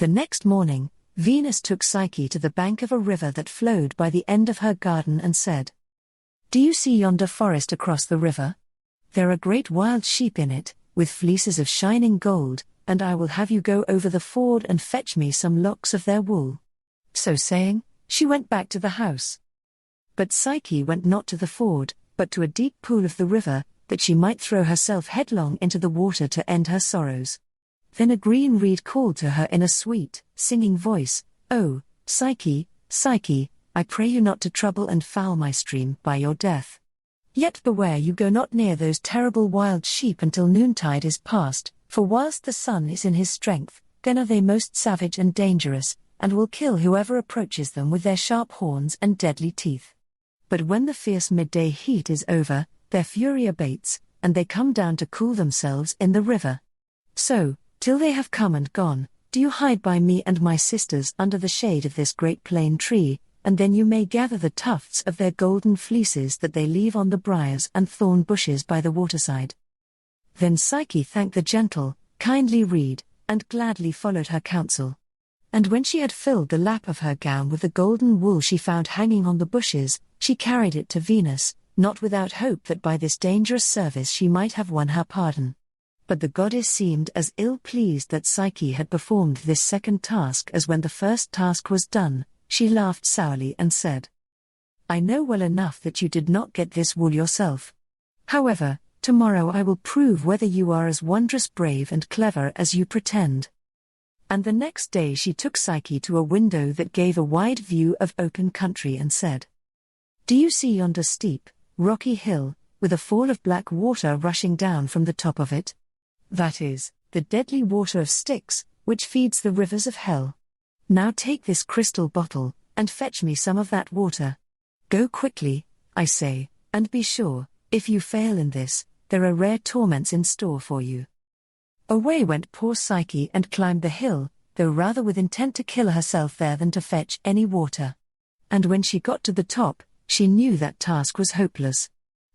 The next morning, Venus took Psyche to the bank of a river that flowed by the end of her garden and said, "Do you see yonder forest across the river? There are great wild sheep in it, with fleeces of shining gold, and I will have you go over the ford and fetch me some locks of their wool." So saying, she went back to the house. But Psyche went not to the ford, but to a deep pool of the river, that she might throw herself headlong into the water to end her sorrows. Then a green reed called to her in a sweet, singing voice, "Oh, Psyche, Psyche, I pray you not to trouble and foul my stream by your death. Yet beware you go not near those terrible wild sheep until noontide is past, for whilst the sun is in his strength, then are they most savage and dangerous, and will kill whoever approaches them with their sharp horns and deadly teeth. But when the fierce midday heat is over, their fury abates, and they come down to cool themselves in the river. So, till they have come and gone, do you hide by me and my sisters under the shade of this great plane tree, and then you may gather the tufts of their golden fleeces that they leave on the briars and thorn bushes by the waterside." Then Psyche thanked the gentle, kindly reed, and gladly followed her counsel. And when she had filled the lap of her gown with the golden wool she found hanging on the bushes, she carried it to Venus, not without hope that by this dangerous service she might have won her pardon. But the goddess seemed as ill-pleased that Psyche had performed this second task as when the first task was done. She laughed sourly and said, "I know well enough that you did not get this wool yourself. However, tomorrow I will prove whether you are as wondrous brave and clever as you pretend." And the next day she took Psyche to a window that gave a wide view of open country and said, "Do you see yonder steep, rocky hill, with a fall of black water rushing down from the top of it? That is, the deadly water of Styx, which feeds the rivers of hell. Now take this crystal bottle, and fetch me some of that water. Go quickly, I say, and be sure, if you fail in this, there are rare torments in store for you." Away went poor Psyche and climbed the hill, though rather with intent to kill herself there than to fetch any water. And when she got to the top, she knew that task was hopeless.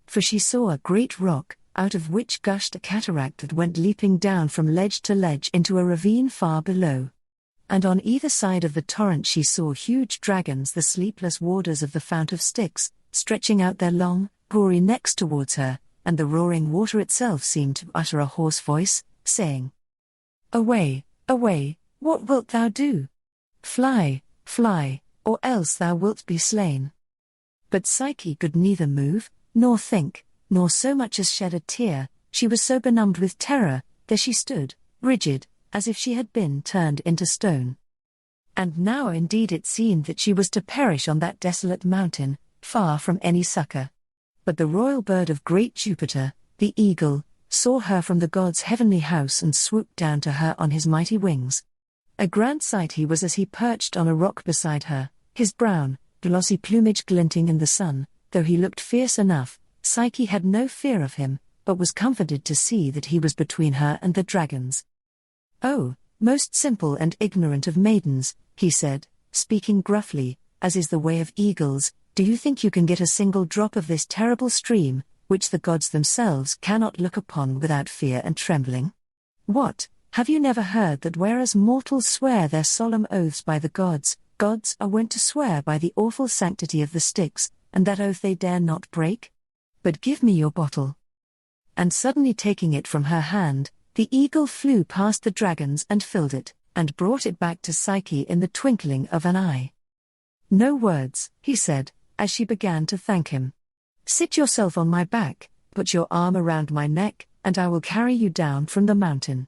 For she saw a great rock, out of which gushed a cataract that went leaping down from ledge to ledge into a ravine far below. And on either side of the torrent she saw huge dragons, the sleepless warders of the fount of Styx, stretching out their long, gory necks towards her, and the roaring water itself seemed to utter a hoarse voice, saying, "Away, away, what wilt thou do? Fly, fly, or else thou wilt be slain." But Psyche could neither move, nor think, nor so much as shed a tear. She was so benumbed with terror, that she stood, rigid, as if she had been turned into stone. And now indeed it seemed that she was to perish on that desolate mountain, far from any succor. But the royal bird of great Jupiter, the eagle, saw her from the god's heavenly house and swooped down to her on his mighty wings. A grand sight he was as he perched on a rock beside her, his brown, glossy plumage glinting in the sun. Though he looked fierce enough, Psyche had no fear of him, but was comforted to see that he was between her and the dragons. "Oh, most simple and ignorant of maidens," he said, speaking gruffly, as is the way of eagles, "do you think you can get a single drop of this terrible stream, which the gods themselves cannot look upon without fear and trembling? What, have you never heard that whereas mortals swear their solemn oaths by the gods, gods are wont to swear by the awful sanctity of the Styx, and that oath they dare not break? But give me your bottle." And suddenly taking it from her hand, the eagle flew past the dragons and filled it, and brought it back to Psyche in the twinkling of an eye. "No words," he said, as she began to thank him. "Sit yourself on my back, put your arm around my neck, and I will carry you down from the mountain.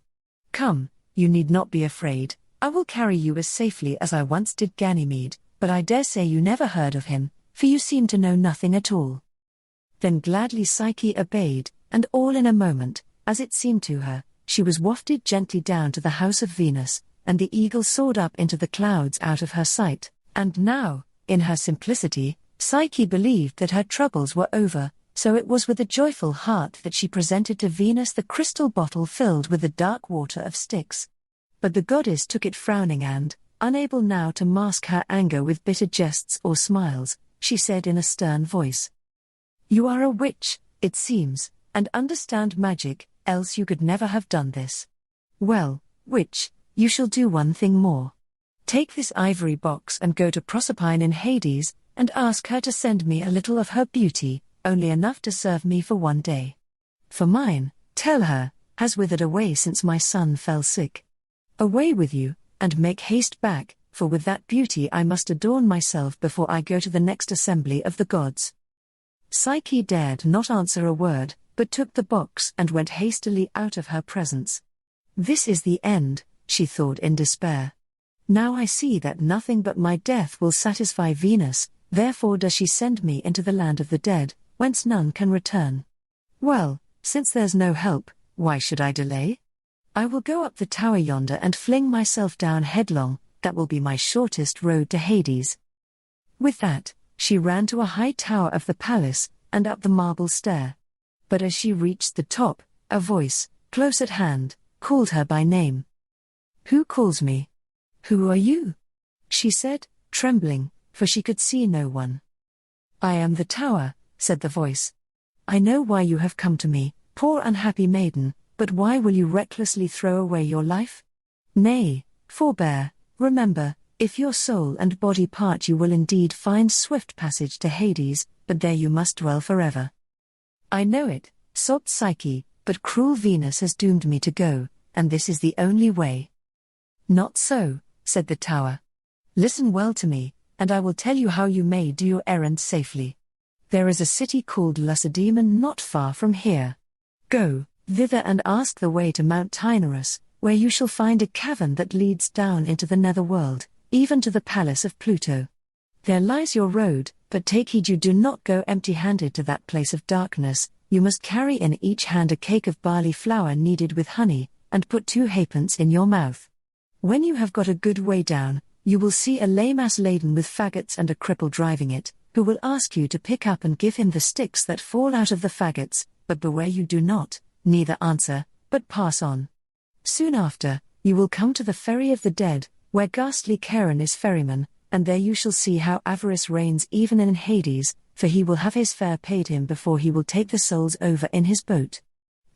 Come, you need not be afraid, I will carry you as safely as I once did Ganymede, but I dare say you never heard of him, for you seem to know nothing at all." Then gladly Psyche obeyed, and all in a moment, as it seemed to her, she was wafted gently down to the house of Venus, and the eagle soared up into the clouds out of her sight. And now, in her simplicity, Psyche believed that her troubles were over, so it was with a joyful heart that she presented to Venus the crystal bottle filled with the dark water of Styx. But the goddess took it frowning and, unable now to mask her anger with bitter jests or smiles, she said in a stern voice, "You are a witch, it seems, and understand magic, else you could never have done this. Well, witch, you shall do one thing more. Take this ivory box and go to Proserpine in Hades, and ask her to send me a little of her beauty, only enough to serve me for one day. For mine, tell her, has withered away since my son fell sick. Away with you, and make haste back, for with that beauty I must adorn myself before I go to the next assembly of the gods. Psyche dared not answer a word, but took the box and went hastily out of her presence. This is the end, she thought in despair. Now I see that nothing but my death will satisfy Venus, therefore does she send me into the land of the dead, whence none can return. Well, since there's no help, why should I delay? I will go up the tower yonder and fling myself down headlong, that will be my shortest road to Hades. With that, she ran to a high tower of the palace, and up the marble stair. But as she reached the top, a voice, close at hand, called her by name. Who calls me? Who are you? She said, trembling, for she could see no one. I am the tower, said the voice. I know why you have come to me, poor unhappy maiden, but why will you recklessly throw away your life? Nay, forbear, remember, if your soul and body part you will indeed find swift passage to Hades, but there you must dwell forever. I know it, sobbed Psyche, but cruel Venus has doomed me to go, and this is the only way. Not so, said the tower. Listen well to me, and I will tell you how you may do your errand safely. There is a city called Lacedaemon not far from here. Go thither and ask the way to Mount Taenarus, where you shall find a cavern that leads down into the netherworld, even to the palace of Pluto. There lies your road, but take heed you do not go empty-handed to that place of darkness. You must carry in each hand a cake of barley flour kneaded with honey, and put 2 halfpence in your mouth. When you have got a good way down, you will see a lame ass laden with faggots and a cripple driving it, who will ask you to pick up and give him the sticks that fall out of the faggots, but beware you do not, neither answer, but pass on. Soon after, you will come to the ferry of the dead, where ghastly Charon is ferryman, and there you shall see how avarice reigns even in Hades, for he will have his fare paid him before he will take the souls over in his boat.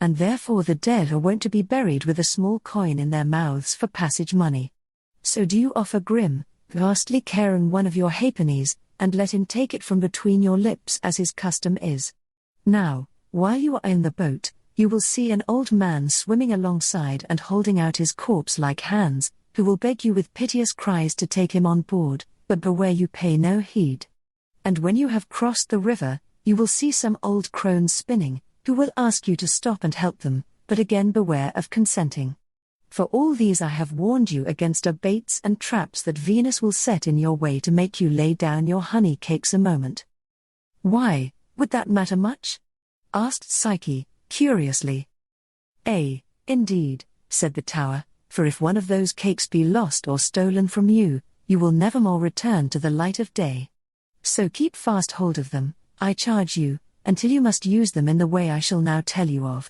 And therefore the dead are wont to be buried with a small coin in their mouths for passage money. So do you offer grim, ghastly Charon one of your halfpennies, and let him take it from between your lips as his custom is. Now, while you are in the boat, you will see an old man swimming alongside and holding out his corpse-like hands, who will beg you with piteous cries to take him on board, but beware you pay no heed. And when you have crossed the river, you will see some old crones spinning, who will ask you to stop and help them, but again beware of consenting. For all these I have warned you against are baits and traps that Venus will set in your way to make you lay down your honey cakes a moment. Why, would that matter much? Asked Psyche, curiously. Indeed, said the tower, for if one of those cakes be lost or stolen from you, you will nevermore return to the light of day. So keep fast hold of them, I charge you, until you must use them in the way I shall now tell you of.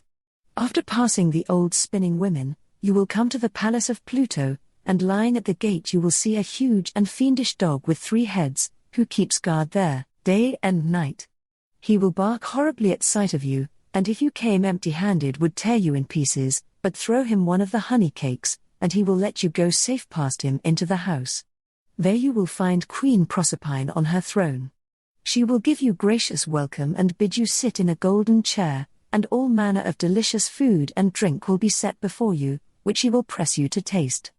After passing the old spinning women, you will come to the palace of Pluto, and lying at the gate you will see a huge and fiendish dog with 3 heads, who keeps guard there, day and night. He will bark horribly at sight of you, and if you came empty-handed would tear you in pieces, but throw him one of the honey cakes, and he will let you go safe past him into the house. There you will find Queen Proserpine on her throne. She will give you gracious welcome and bid you sit in a golden chair, and all manner of delicious food and drink will be set before you, which she will press you to taste.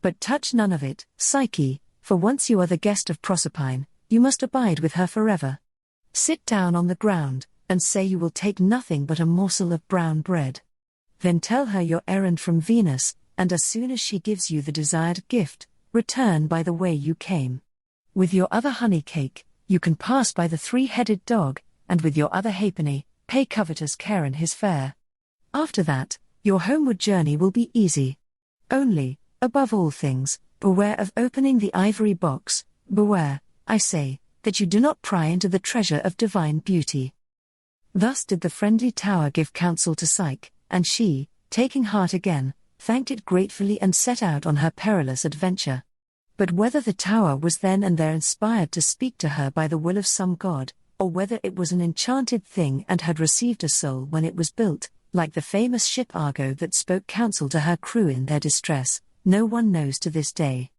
But touch none of it, Psyche, for once you are the guest of Proserpine, you must abide with her forever. Sit down on the ground, and say you will take nothing but a morsel of brown bread. Then tell her your errand from Venus, and as soon as she gives you the desired gift, return by the way you came. With your other honey cake, you can pass by the 3-headed dog, and with your other halfpenny, pay covetous Charon his fare. After that, your homeward journey will be easy. Only, above all things, beware of opening the ivory box, beware, I say, that you do not pry into the treasure of divine beauty. Thus did the friendly tower give counsel to Psyche, and she, taking heart again, thanked it gratefully and set out on her perilous adventure. But whether the tower was then and there inspired to speak to her by the will of some god, or whether it was an enchanted thing and had received a soul when it was built, like the famous ship Argo that spoke counsel to her crew in their distress, No one knows to this day.